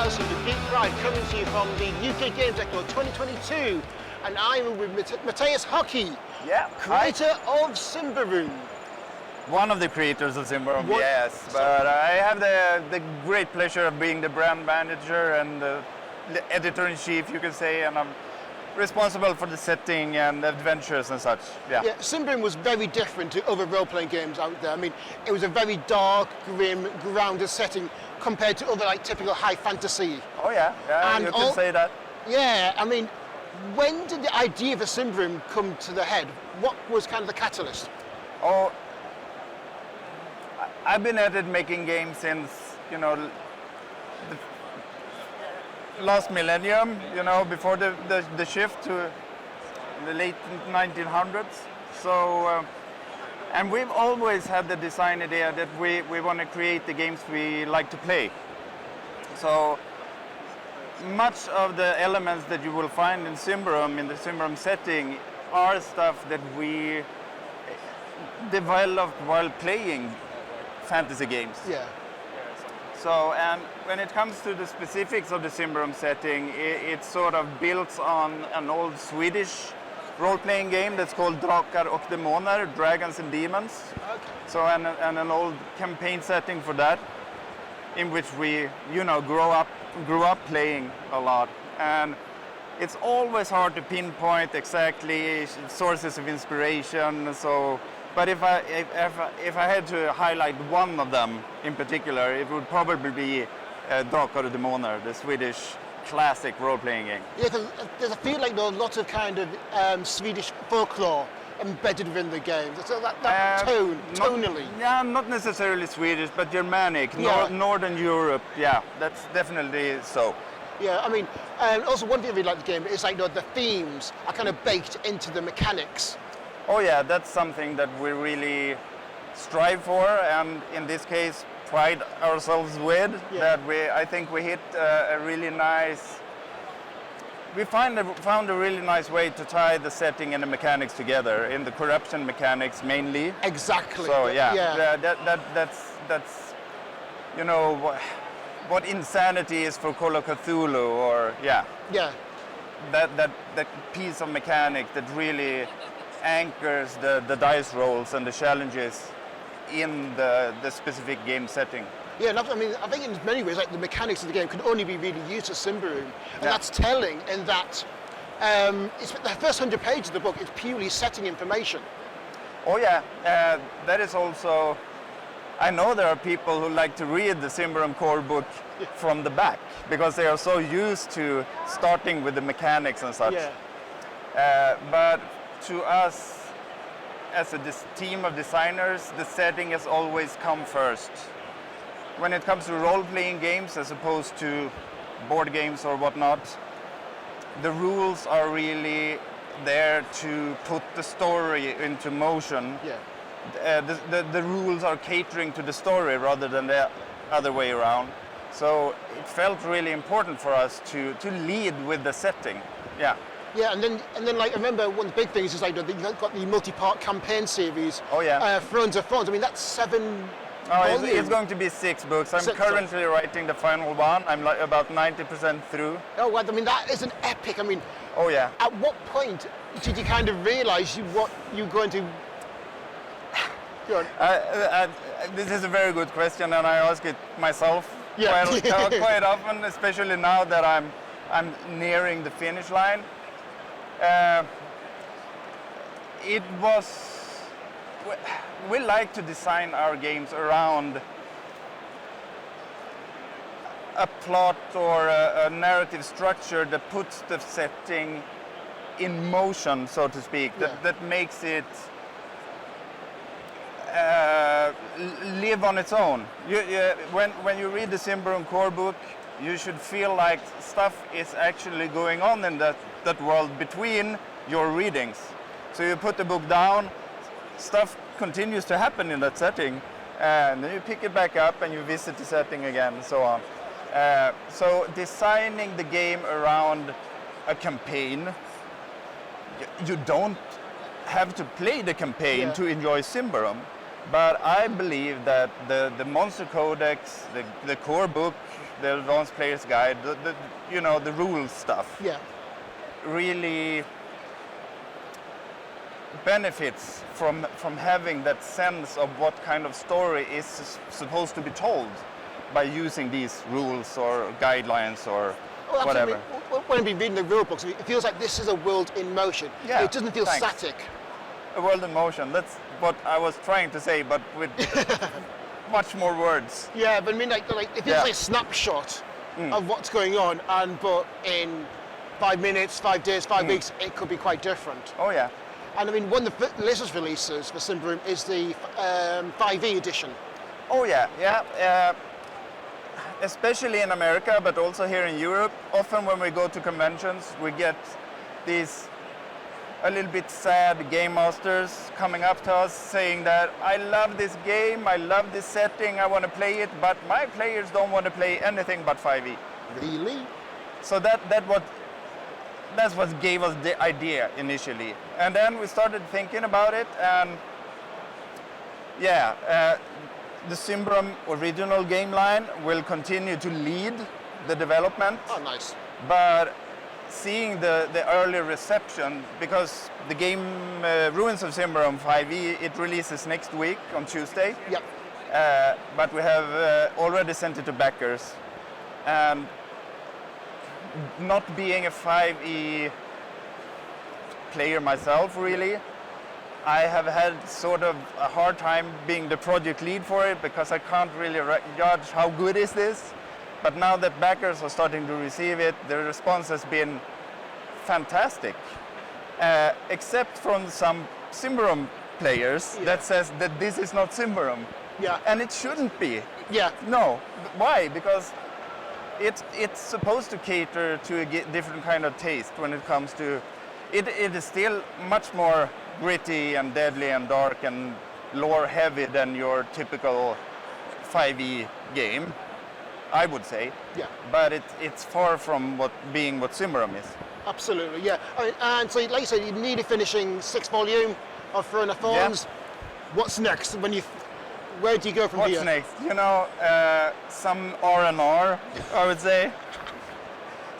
house of the Geek Pride, coming to you from the UK Games Expo 2022, and I'm with Mattias Johnsson Haake, creator of Symbaroum. One of the creators of Symbaroum, yes. But I have the great pleasure of being the brand manager and the editor-in-chief, you can say, and I'm responsible for the setting and adventures and such. Yeah, Symbaroum was very different to other role-playing games out there. I mean, it was a very dark, grim, grounded setting compared to other typical high fantasy. Oh yeah, you can say that. Yeah, I mean, when did the idea for Symbaroum come to the head? What was kind of the catalyst? Oh, I've been at it making games since, the last millennium, before the shift to the late 1900s. So, and we've always had the design idea that we want to create the games we like to play. So much of the elements that you will find in Symbaroum, in the Symbaroum setting, are stuff that we developed while playing fantasy games. Yeah. So, and when it comes to the specifics of the Symbaroum setting, it sort of builds on an old Swedish role-playing game that's called Drakar och Demoner, Dragons and Demons. Okay. So, and an old campaign setting for that, in which we, grew up playing a lot. And it's always hard to pinpoint exactly sources of inspiration. So, but if I had to highlight one of them in particular, it would probably be Drakar och Demoner, the Swedish classic role-playing game. Yeah, because there's a feel like there's a lot of kind of Swedish folklore embedded within the game. So that tonally. Not necessarily Swedish, but Germanic, Northern Europe. Yeah, that's definitely so. Yeah, I mean, also one thing I really like the game is the themes are kind of baked into the mechanics. Oh yeah, that's something that we really strive for, and in this case pride ourselves with. Yeah. That I think we hit a really nice. We found a really nice way to tie the setting and the mechanics together in the corruption mechanics mainly. Exactly. So that's what insanity is for Call of Cthulhu, or that piece of mechanic that really anchors the dice rolls and the challenges in the specific game setting. Yeah, I mean, I think in many ways, the mechanics of the game can only be really used as Symbaroum, and that's telling in that it's the first 100 pages of the book is purely setting information. Oh yeah, that is also. I know there are people who like to read the Symbaroum core book from the back because they are so used to starting with the mechanics and such. Yeah. But to us, as a team of designers, the setting has always come first. When it comes to role-playing games, as opposed to board games or whatnot, the rules are really there to put the story into motion. Yeah. The rules are catering to the story rather than the other way around. So it felt really important for us to lead with the setting. Yeah. Yeah, and then I remember one of the big things is that you've got the multi-part campaign series. Oh yeah. Thrones of Thrones. I mean, that's 7 volumes. It's going to be 6 books. I'm currently writing the final one. I'm about 90% through. Oh, well, I mean, that is an epic. I mean. Oh yeah. At what point did you kind of realise what you're going to? Go on. This is a very good question, and I ask it myself quite often, especially now that I'm nearing the finish line. We like to design our games around a plot or a narrative structure that puts the setting in motion, so to speak, that makes it live on its own. When you read the Symbaroum core book, you should feel like stuff is actually going on in that world between your readings. So you put the book down, stuff continues to happen in that setting, and then you pick it back up and you visit the setting again, and so on. So designing the game around a campaign, you don't have to play the campaign to enjoy Symbaroum. But I believe that the Monster Codex, the core book, the advanced player's guide, the rules stuff, Yeah. really benefits from having that sense of what kind of story is supposed to be told by using these rules or guidelines or Well, whatever. when I've been reading the rule books, it feels like this is a world in motion. Yeah, It doesn't feel thanks. static. A world in motion. That's what I was trying to say, but with much more words. Yeah, but I mean, like it feels Yeah. like a snapshot of what's going on, but in 5 minutes, 5 days, 5 weeks, it could be quite different. Oh yeah. And I mean, one of the latest releases for Symbaroum is the 5e edition. Oh yeah, yeah. Especially in America, but also here in Europe. Often when we go to conventions, we get these a little bit sad game masters coming up to us saying that I love this game, I love this setting, I want to play it, but my players don't want to play anything but 5e. Really? So that's what gave us the idea initially. And then we started thinking about it, and the Symbaroum original game line will continue to lead the development. Oh, nice. But seeing the early reception, because the game Ruins of Symbaroum 5e, it releases next week on Tuesday. Yep. But we have already sent it to backers. And not being a 5e player myself, really, I have had sort of a hard time being the project lead for it because I can't really judge how good is this. But now that backers are starting to receive it, the response has been fantastic. Except from some Symbaroum players that says that this is not Symbaroum. Yeah. And it shouldn't be. Yeah. No. Why? Because it's supposed to cater to a different kind of taste when it comes to... It is still much more gritty and deadly and dark and lore heavy than your typical 5e game, I would say. Yeah. But it's far from being what Symbaroum is. Absolutely, yeah. And so, like you said, you're nearly finishing 6th volume of Throne of Thorns. What's next? Where do you go from What's here? next? Some R&R, I would say.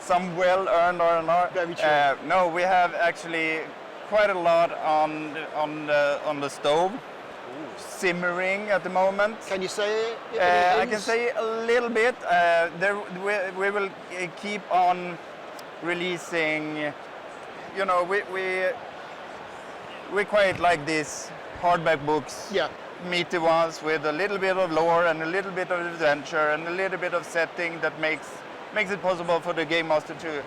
Some well-earned R&R. Very true. No, we have actually quite a lot on the stove, simmering at the moment. Can you say it? I can say a little bit. We will keep on releasing. We quite like these hardback books. Yeah. Meaty ones with a little bit of lore and a little bit of adventure and a little bit of setting that makes it possible for the game master to,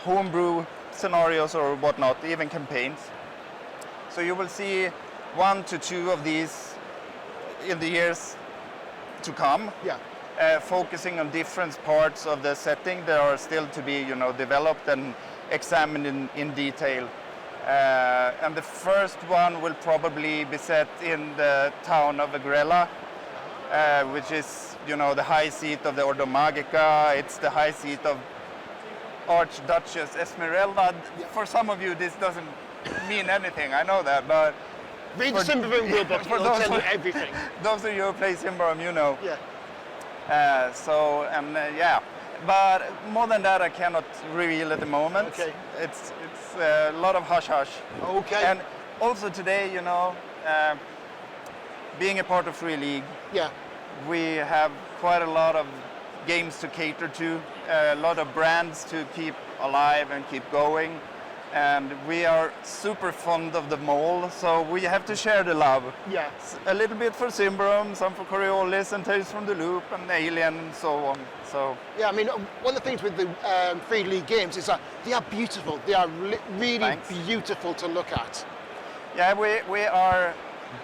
homebrew scenarios or whatnot, even campaigns. So you will see 1 to 2 of these in the years to come. Yeah. Focusing on different parts of the setting that are still to be, developed and examined in detail. And the first one will probably be set in the town of Agrella, which is, the high seat of the Ordo Magica. It's the high seat of Archduchess Esmeralda. For some of you, this doesn't mean anything. I know that, but Read the Symbaroum rule book. It'll tell you everything. those of you who play Symbaroum, you know. Yeah. But more than that, I cannot reveal at the moment. Okay. It's a lot of hush hush. Okay. And also today, being a part of Free League, Yeah. we have quite a lot of games to cater to, a lot of brands to keep alive and keep going. And we are super fond of them all, so we have to share the love. Yeah. A little bit for Symbaroum, some for Coriolis and Tales from the Loop and Alien and so on. So Yeah, I mean, one of the things with the Free League games is that they are beautiful. They are really Thanks. beautiful to look at. yeah, we are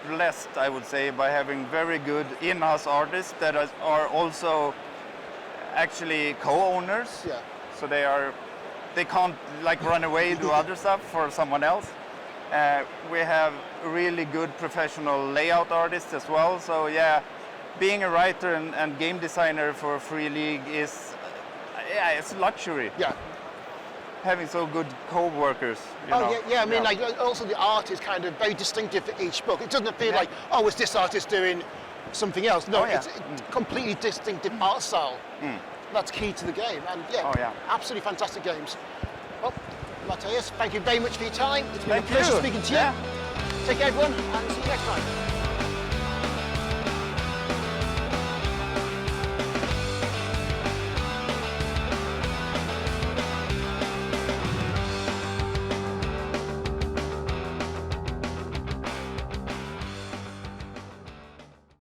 blessed, I would say, by having very good in-house artists that are also actually co-owners. Yeah. So they can't run away do other stuff for someone else. We have really good professional layout artists as well. So yeah, being a writer and game designer for Free League is it's a luxury. Yeah. Having so good co-workers. I mean, also the art is kind of very distinctive for each book. It doesn't feel like, it's this artist doing something else. No, Oh, yeah. it's completely distinctive art style. that's key to the game. And Oh, yeah. absolutely fantastic games. Well, Mattias, thank you very much for your time. It's been Thank a pleasure you. speaking to you. Yeah. Take care, everyone, and see you next time.